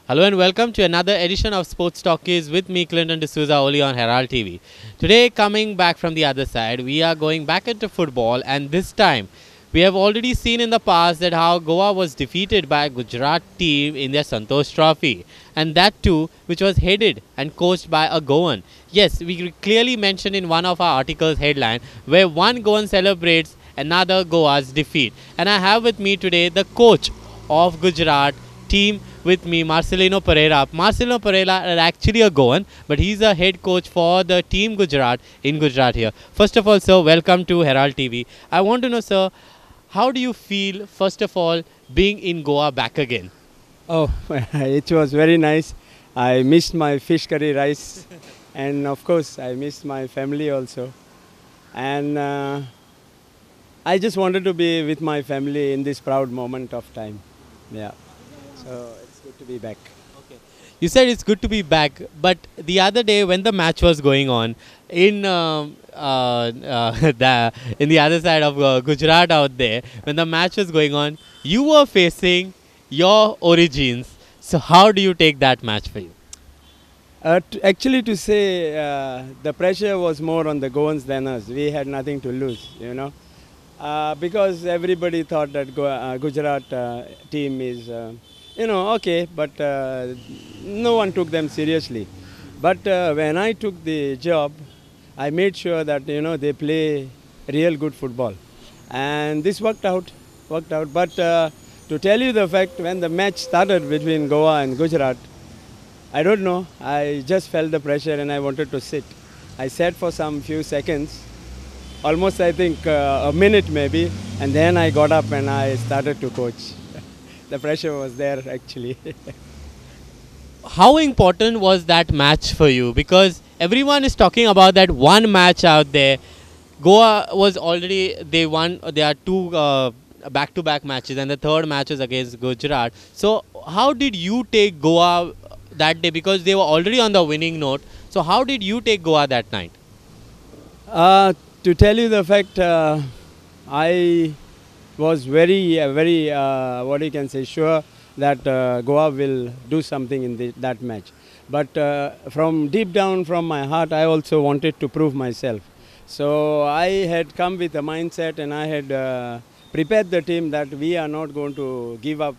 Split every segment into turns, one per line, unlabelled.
Hello and welcome to another edition of Sports Talkies with me, Clinton D'Souza, only on Herald TV. Today, coming back from the other side, we are going back into football, and this time we have already seen in the past that how Goa was defeated by a Gujarat team in their Santosh Trophy, and that too, which was headed and coached by a Goan. Yes, we clearly mentioned in one of our articles headline where one Goan celebrates another Goa's defeat, and I have with me today the coach of Gujarat team with me, Marcelino Pereira. Marcelino Pereira is actually a Goan, but he's a head coach for the team Gujarat in Gujarat here. First of all, sir, welcome to Herald TV. I want to know, sir, how do you feel, first of all, being in Goa back again?
Oh, it was very nice. I missed my fish curry rice, and of course, I missed my family also. And I just wanted to be with my family in this proud moment of time. Yeah, so it's good to be back.
Okay. You said it's good to be back, but the other day when the match was going on in in the other side of Gujarat out there, when the match was going on, you were facing your origins. So how do you take that match for you?
Actually, to say the pressure was more on the Goans than us. We had nothing to lose, because everybody thought that Gujarat team is, okay, but no one took them seriously. But when I took the job, I made sure that they play real good football, and this worked out. But to tell you the fact, when the match started between Goa and Gujarat, I don't know. I just felt the pressure and I wanted to sit. I sat for some few seconds, almost I think a minute maybe, and then I got up and I started to coach. The pressure was there actually.
How important was that match for you? Because everyone is talking about that one match out there. Goa was already, they won, there are two back-to-back matches, and the third match was against Gujarat. So how did you take Goa that day? Because they were already on the winning note. So how did you take Goa that night?
To tell you the fact, I was very, what you can say, sure that Goa will do something in that match. But from deep down from my heart, I also wanted to prove myself. So I had come with a mindset and I had prepared the team that we are not going to give up.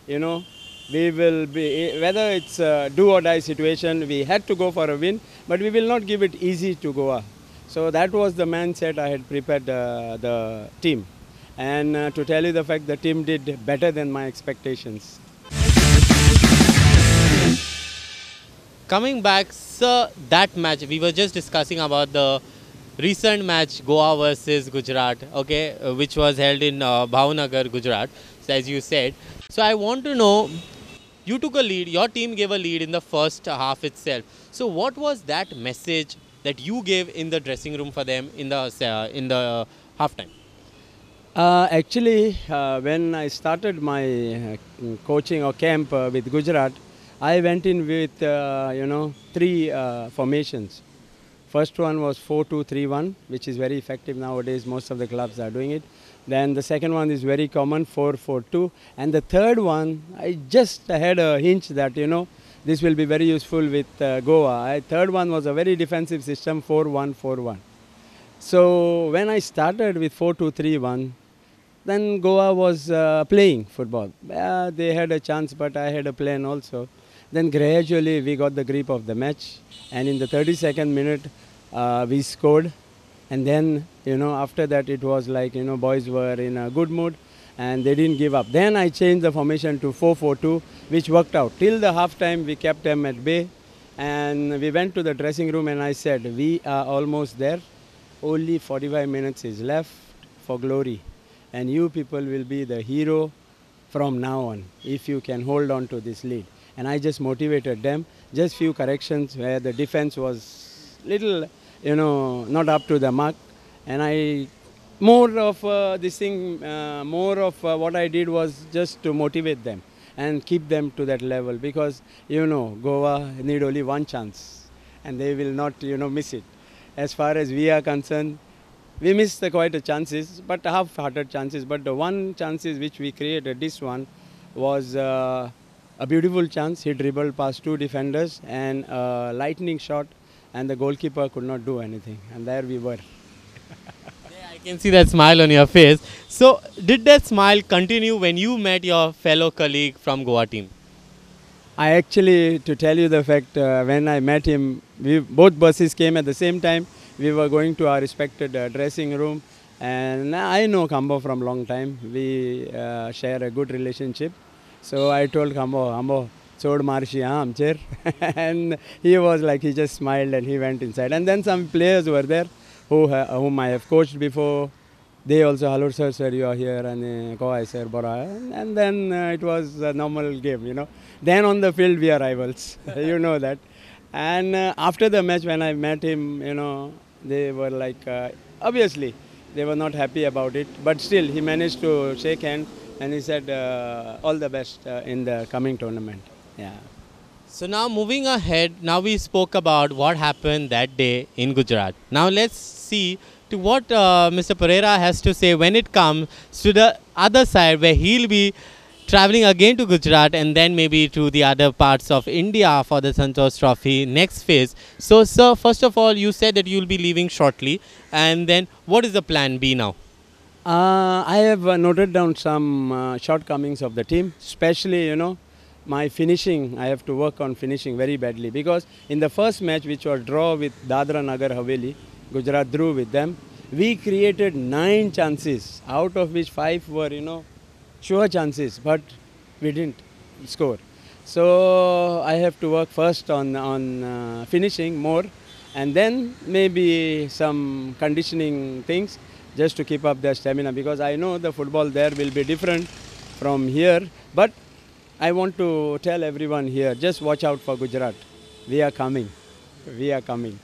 We will be, whether it's a do or die situation, we had to go for a win, but we will not give it easy to Goa. So that was the mindset I had prepared the team. And to tell you the fact, the team did better than my expectations.
Coming back, sir, that match, we were just discussing about the recent match Goa versus Gujarat, okay, which was held in Bhavnagar, Gujarat, so as you said. So I want to know, you took a lead, your team gave a lead in the first half itself. So what was that message that you gave in the dressing room for them in the halftime?
Actually, when I started my coaching or camp with Gujarat, I went in with, three formations. First one was 4-2-3-1, which is very effective nowadays. Most of the clubs are doing it. Then the second one is very common, 4-4-2. And the third one, I just had a hint that, this will be very useful with Goa. Third one was a very defensive system, 4-1-4-1. So when I started with 4-2-3-1, then Goa was playing football. They had a chance, but I had a plan also. Then gradually we got the grip of the match, and in the 32nd minute we scored. And then, after that it was like, boys were in a good mood and they didn't give up. Then I changed the formation to 4-4-2, which worked out. Till the half time we kept them at bay, and we went to the dressing room and I said, we are almost there. Only 45 minutes is left for glory. And you people will be the hero from now on if you can hold on to this lead. And I just motivated them. Just few corrections where the defense was little, not up to the mark. And more of what I did was just to motivate them and keep them to that level, because, Goa need only one chance and they will not, miss it. As far as we are concerned, we missed quite a chances, but half-hearted chances. But the one chances which we created, this one, was a beautiful chance. He dribbled past two defenders and a lightning shot, and the goalkeeper could not do anything. And there we were.
Yeah, I can see that smile on your face. So, did that smile continue when you met your fellow colleague from Goa team?
I actually, to tell you the fact, when I met him, we both buses came at the same time. We were going to our respected dressing room, and I know Kambo from long time. We share a good relationship. So I told Kambo, Chod Marshi chair, and he was like, he just smiled and he went inside. And then some players were there whom I have coached before. They also, hello sir, you are here, and go I sir, bora. And then it was a normal game, you know. Then on the field we are rivals, you know that. And after the match, when I met him, you know, they were like, obviously, they were not happy about it, but still he managed to shake hand and he said, all the best in the coming tournament. Yeah.
So now moving ahead, now we spoke about what happened that day in Gujarat. Now let's see to what Mr. Pereira has to say when it comes to the other side, where he'll be traveling again to Gujarat and then maybe to the other parts of India for the Santosh Trophy next phase. So sir, first of all, you said that you'll be leaving shortly, and then what is the plan B now?
I have noted down some shortcomings of the team, especially, you know, my finishing. I have to work on finishing very badly, because in the first match, which was draw with Dadra Nagar Haveli, Gujarat drew with them, we created 9 chances, out of which 5 were, you know, sure chances, but we didn't score. So I have to work first on finishing more, and then maybe some conditioning things just to keep up their stamina, because I know the football there will be different from here. But I want to tell everyone here, just watch out for Gujarat. We are coming. We are coming.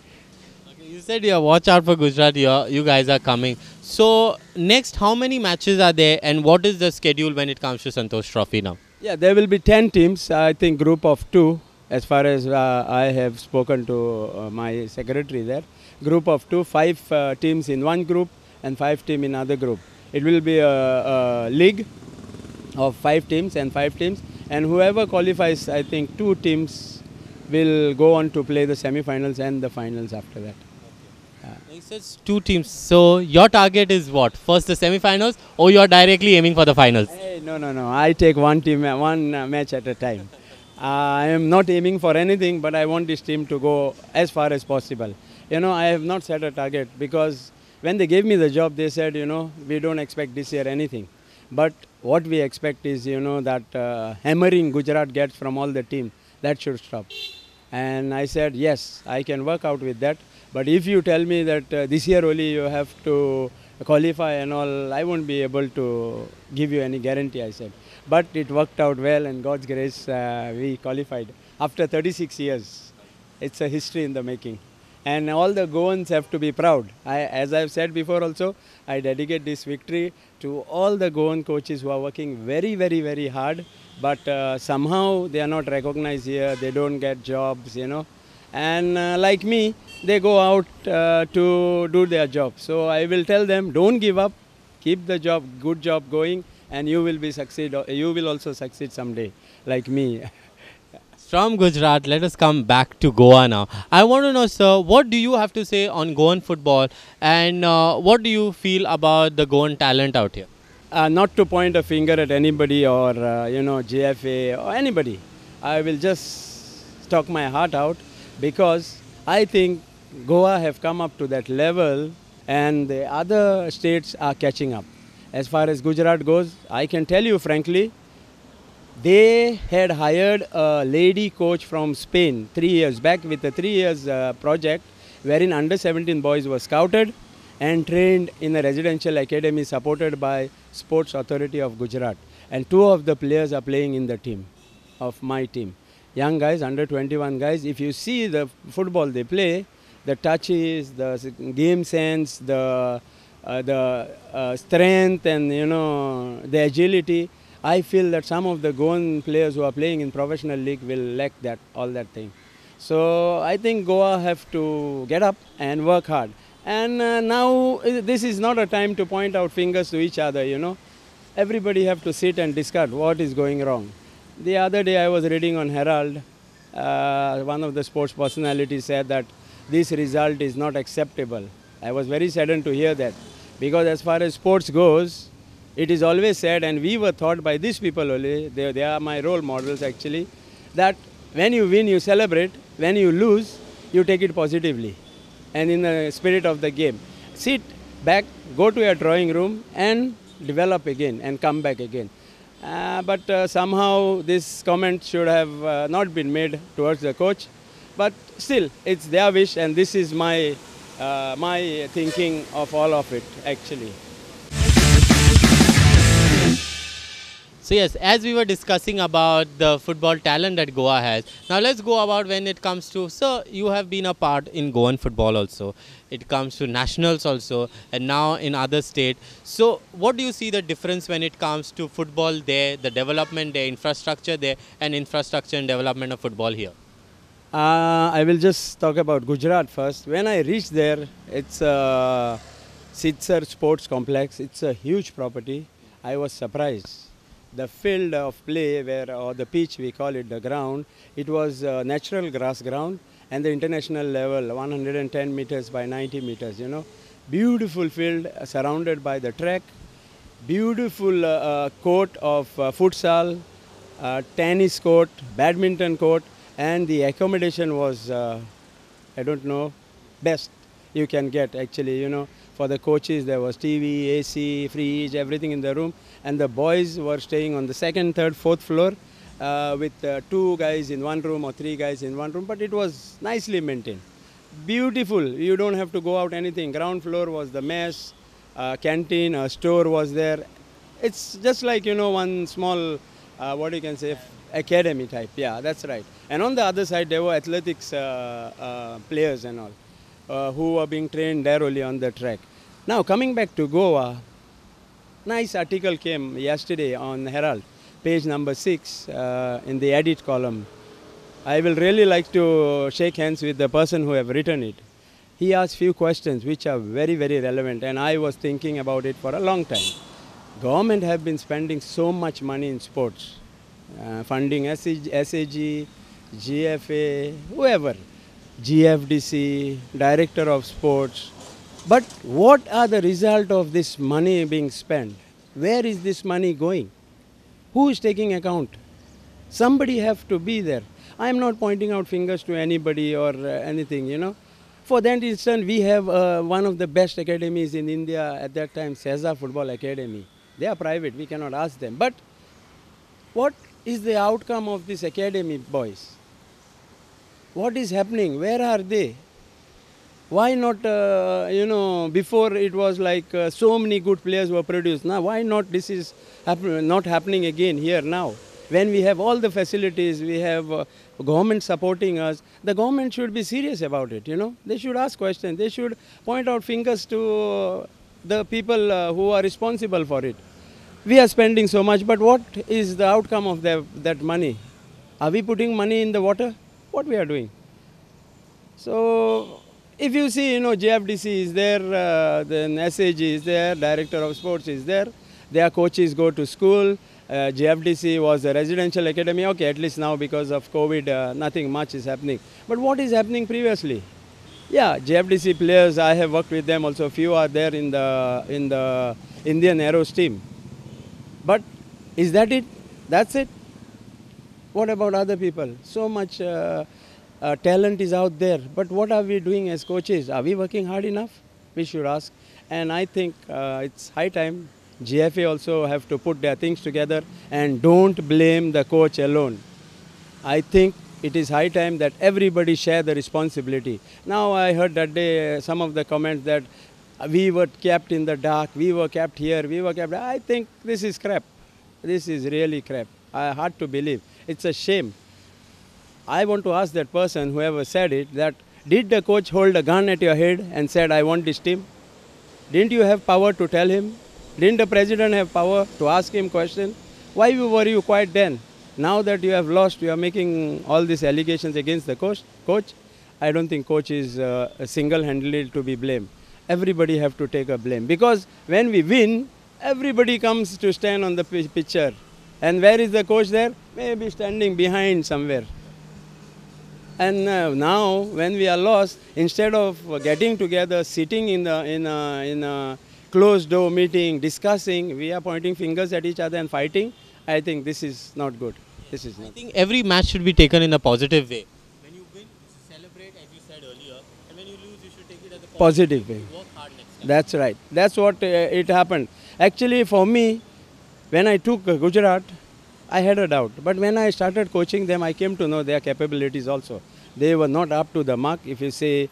Okay, you said you watch out for Gujarat, you guys are coming. So next, how many matches are there, and what is the schedule when it comes to Santosh Trophy now?
Yeah, there will be 10 teams, I think group of 2, as far as I have spoken to my secretary there. Group of 2, 5 teams in one group and 5 teams in other group. It will be a league of 5 teams and 5 teams, and whoever qualifies, I think 2 teams will go on to play the semi-finals and the finals after that.
You said 2 teams. So your target is what? First the semi-finals, or you are directly aiming for the finals?
Hey, no. I take one team, one match at a time. I am not aiming for anything, but I want this team to go as far as possible. You know, I have not set a target, because when they gave me the job, they said, you know, we don't expect this year anything. But what we expect is, you know, that hammering Gujarat gets from all the team, that should stop. And I said, yes, I can work out with that. But if you tell me that this year only you have to qualify and all, I won't be able to give you any guarantee, I said. But it worked out well, and God's grace, we qualified after 36 years. It's a history in the making. And all the Goans have to be proud. As I've said before also, I dedicate this victory to all the Goan coaches who are working very, very, very hard. But somehow they are not recognized here. They don't get jobs, you know. And like me, they go out to do their job. So I will tell them, don't give up. Keep the job, good job going, and you will be succeed. You will also succeed someday, like me.
From Gujarat, let us come back to Goa now. I want to know, sir, what do you have to say on Goan football, and what do you feel about the Goan talent out here?
Not to point a finger at anybody or, you know, JFA or anybody. I will just talk my heart out, because I think Goa have come up to that level and the other states are catching up. As far as Gujarat goes, I can tell you frankly, they had hired a lady coach from Spain 3 years back with a 3 years project wherein under 17 boys were scouted and trained in a residential academy supported by Sports Authority of Gujarat. And 2 of the players are playing in the team of my team. Young guys, under 21 guys. If you see the football they play, the touches, the game sense, the strength, and you know, the agility, I feel that some of the Goan players who are playing in professional league will lack that, all that thing. So I think Goa have to get up and work hard. And now this is not a time to point out fingers to each other, you know. Everybody have to sit and discuss what is going wrong. The other day I was reading on Herald, one of the sports personalities said that this result is not acceptable. I was very saddened to hear that, because as far as sports goes, it is always said, and we were taught by these people only, they are my role models actually, that when you win you celebrate, when you lose you take it positively and in the spirit of the game. Sit back, go to your drawing room and develop again and come back again. But somehow this comment should have not been made towards the coach. But still, it's their wish, and this is my thinking of all of it actually.
So yes, as we were discussing about the football talent that Goa has, now let's go about when it comes to, so you have been a part in Goan football also, it comes to nationals also, and now in other state. So what do you see the difference when it comes to football there, the development there, infrastructure there, and infrastructure and development of football here?
I will just talk about Gujarat first. When I reached there, it's a Sidsar Sports Complex. It's a huge property. I was surprised. The field of play, or the pitch we call it, the ground, it was a natural grass ground, and the international level, 110 meters by 90 meters, you know. Beautiful field surrounded by the track, beautiful court of futsal, tennis court, badminton court, and the accommodation was, I don't know, best you can get actually, you know. For the coaches there was TV, AC, fridge, everything in the room, and the boys were staying on the second, third, fourth floor with 2 guys in one room or 3 guys in one room, but it was nicely maintained. Beautiful, you don't have to go out anything. Ground floor was the mess, canteen, a store was there. It's just like, you know, one small, what you can say, academy type. Yeah, that's right. And on the other side there were athletics players and all, who were being trained there only on the track. Now coming back to Goa, nice article came yesterday on Herald, page number 6 in the edit column. I will really like to shake hands with the person who have written it. He asked few questions which are very, very relevant, and I was thinking about it for a long time. Government have been spending so much money in sports, funding SAG, GFA, whoever, GFDC, Director of Sports. But what are the result of this money being spent? Where is this money going? Who is taking account? Somebody have to be there. I am not pointing out fingers to anybody or anything, you know. For that instance, we have one of the best academies in India at that time, Sehza Football Academy. They are private, we cannot ask them. But what is the outcome of this academy, boys? What is happening? Where are they? Why not, you know, before it was like so many good players were produced. Now, why not this is not happening again here now? When we have all the facilities, we have government supporting us, the government should be serious about it, you know. They should ask questions. They should point out fingers to the people who are responsible for it. We are spending so much, but what is the outcome of that money? Are we putting money in the water? What we are doing? So, if you see, you know, JFDC is there, then SAG is there, Director of Sports is there, their coaches go to school, JFDC was a residential academy, okay, at least now because of COVID, nothing much is happening. But what is happening previously? Yeah, JFDC players, I have worked with them also, few are there in the Indian Arrows team. But is that it? That's it? What about other people? So much talent is out there, but what are we doing as coaches? Are we working hard enough? We should ask. And I think it's high time GFA also have to put their things together and don't blame the coach alone. I think it is high time that everybody share the responsibility. Now I heard that day some of the comments that we were kept in the dark, we were kept here, we were kept. I think this is crap. This is really crap. Hard to believe. It's a shame. I want to ask that person, whoever said it, that did the coach hold a gun at your head and said, I want this team? Didn't you have power to tell him? Didn't the president have power to ask him question? Why were you quiet then? Now that you have lost, you are making all these allegations against the coach. I don't think coach is single-handedly to be blamed. Everybody have to take a blame. Because when we win, everybody comes to stand on the picture. And where is the coach there? maybe standing behind somewhere. And now, when we are lost, instead of getting together, sitting in a closed door meeting, discussing, we are pointing fingers at each other and fighting. I think this is not good. This is
I
not
think every match should be taken in a positive way. When you win, you should celebrate as you said earlier, and when you lose, you should take it as a
positive way.
You work hard next time.
That's right. That's what it happened. Actually, for me, when I took Gujarat, I had a doubt. But when I started coaching them, I came to know their capabilities also. They were not up to the mark. If you say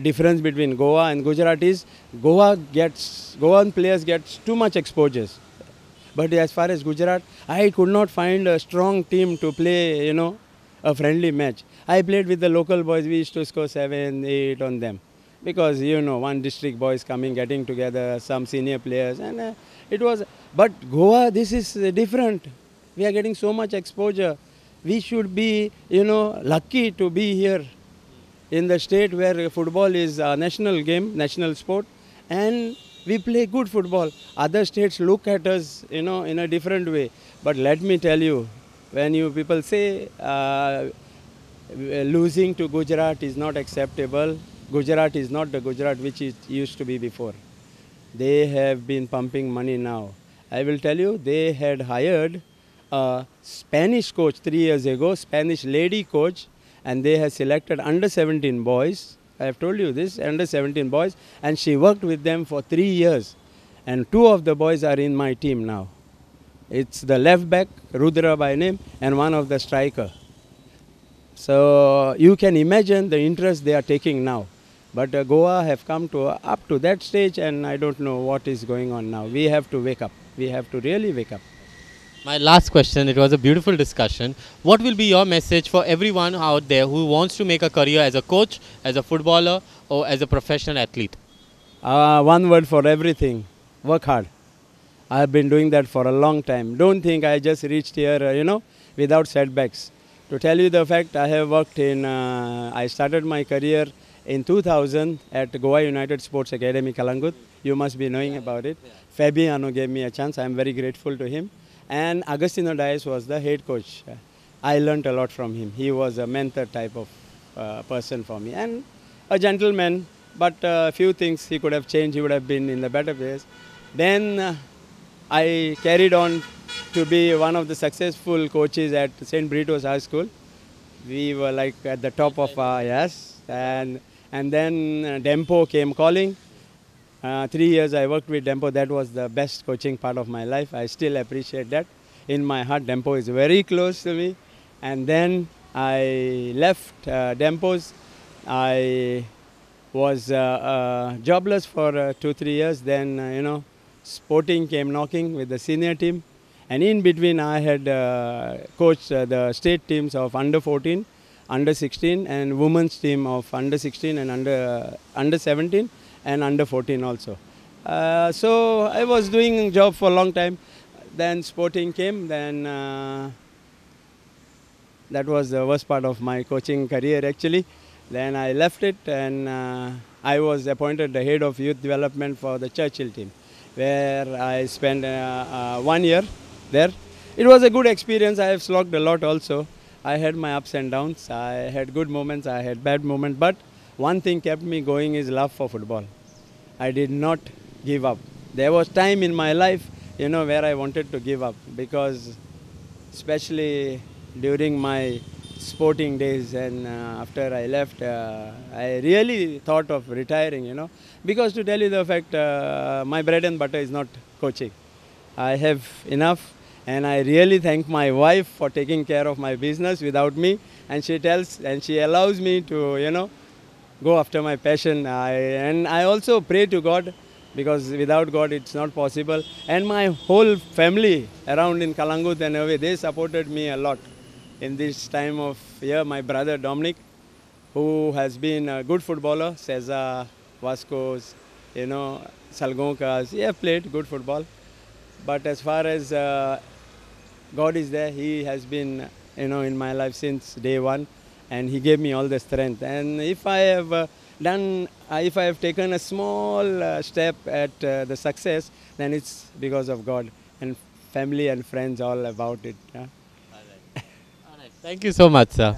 difference between Goa and Gujarat is Goan players get too much exposures. But as far as Gujarat, I could not find a strong team to play, a friendly match. I played with the local boys. We used to score 7, 8 on them. Because, one district boys coming, getting together, some senior players. And it was, but Goa, this is different. We are getting so much exposure. We should be, lucky to be here in the state where football is a national game, national sport, and we play good football. Other states look at us, in a different way. But let me tell you, when you people say losing to Gujarat is not acceptable, Gujarat is not the Gujarat which it used to be before. They have been pumping money now. I will tell you, they had hired a Spanish coach 3 years ago, Spanish lady coach, and they have selected under 17 boys. I have told you this, under 17 boys, and she worked with them for 3 years. And 2 of the boys are in my team now. It's the left back, Rudra by name, and one of the striker. So you can imagine the interest they are taking now. But Goa have come up to that stage, and I don't know what is going on now. We have to wake up. We have to really wake up.
My last question, it was a beautiful discussion. What will be your message for everyone out there who wants to make a career as a coach, as a footballer, or as a professional athlete?
One word for everything: work hard. I have been doing that for a long time. Don't think I just reached here, without setbacks. To tell you the fact, I have worked I started my career in 2000 at Goa United Sports Academy, Kalangut. You must be knowing about it. Fabiano gave me a chance. I am very grateful to him. And Agustino Dias was the head coach. I learnt a lot from him. He was a mentor type of person for me. And a gentleman, but a few things he could have changed. He would have been in the better place. Then I carried on to be one of the successful coaches at St. Brito's High School. We were like at the top of yes. And then Dempo came calling. 3 years I worked with Dempo. That was the best coaching part of my life. I still appreciate that. In my heart, Dempo is very close to me. And then I left Dempo's. I was jobless for 2-3 years. Then, Sporting came knocking with the senior team. And in between, I had coached the state teams of under 14, under 16, and women's team of under 16 and under 17. And under 14 also. So I was doing job for a long time. Then Sporting came. Then that was the worst part of my coaching career actually. Then I left it, and I was appointed the head of youth development for the Churchill team, where I spent 1 year there. It was a good experience. I have slogged a lot also. I had my ups and downs. I had good moments. I had bad moments. But one thing kept me going is love for football. I did not give up. There was time in my life, where I wanted to give up, because especially during my sporting days and after I left, I really thought of retiring, because to tell you the fact, my bread and butter is not coaching. I have enough, and I really thank my wife for taking care of my business without me, and she allows me to, go after my passion. And I also pray to God, because without God it's not possible. And my whole family around in Kalangut and away, they supported me a lot in this time of year. My brother Dominic, who has been a good footballer, Cesar, Vascos, Salgonkas, he have played good football. But as far as God is there, he has been, in my life since day one. And he gave me all the strength. And if I have if I have taken a small step at the success, then it's because of God and family and friends all about it. Yeah?
Thank you so much, sir.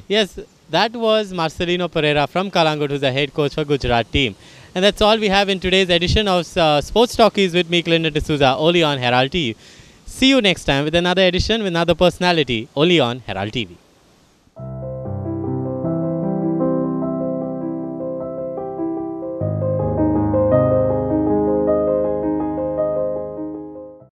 Yes, that was Marcelino Pereira from Kalangut, who's the head coach for Gujarat team. And that's all we have in today's edition of Sports Talkies with me, Clinton D'Souza, only on Herald TV. See you next time with another edition with another personality, only on Herald TV.